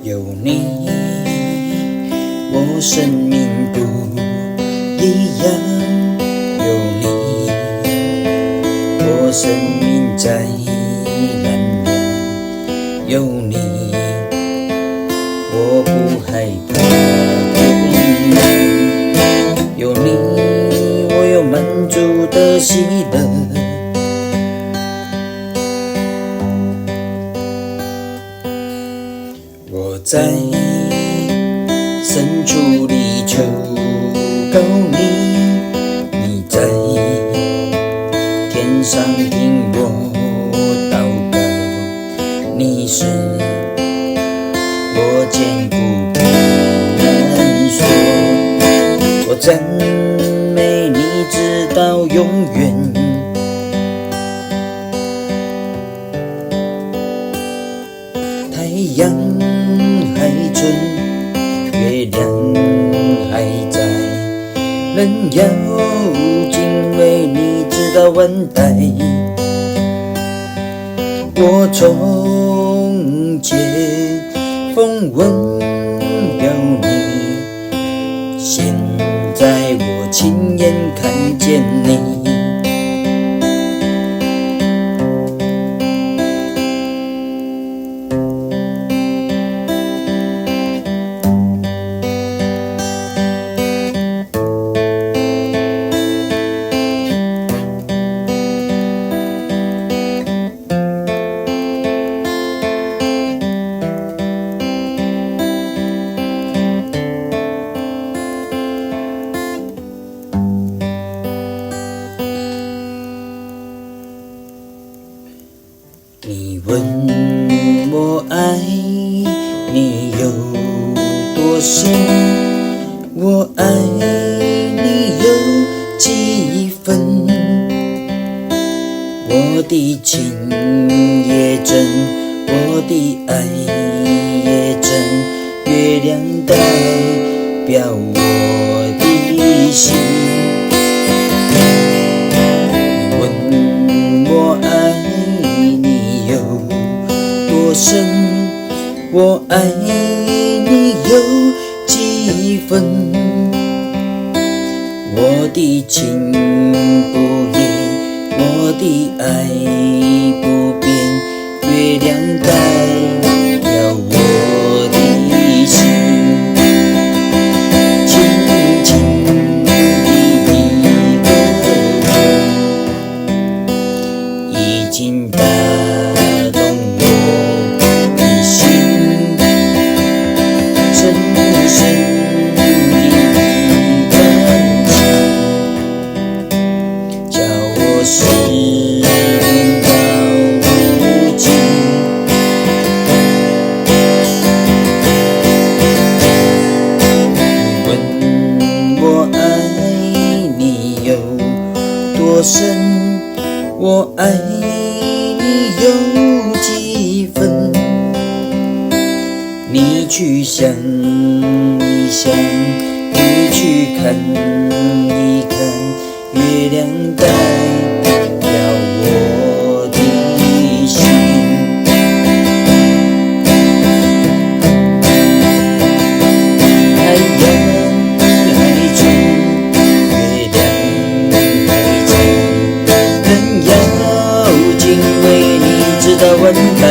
有你，我生命不一样。有你，我生命在燃亮。有你，我不害怕困难。有你，我有满足的喜乐。我在深处里求告你，你在天上听我祷告。你是我坚固不能说，我赞美你直到永远。太阳还存，月亮还在，人要敬畏你直到万代。我从前风闻有你，现在我亲眼看见你。你问我爱你有多深，我爱你有几分？我的情也真，我的爱也真，月亮代表我的心。你问我爱多深，我爱你有几分？我的情不移，我的爱不变，月亮代表我的心。轻轻的一个吻，已经打动深深的感情，叫我失恋到无尽。问我爱你有多深，我爱你有几分？你去想一想，你去看一看，月亮代表我的心。太阳还存，月亮还在，人要敬畏你直到万代。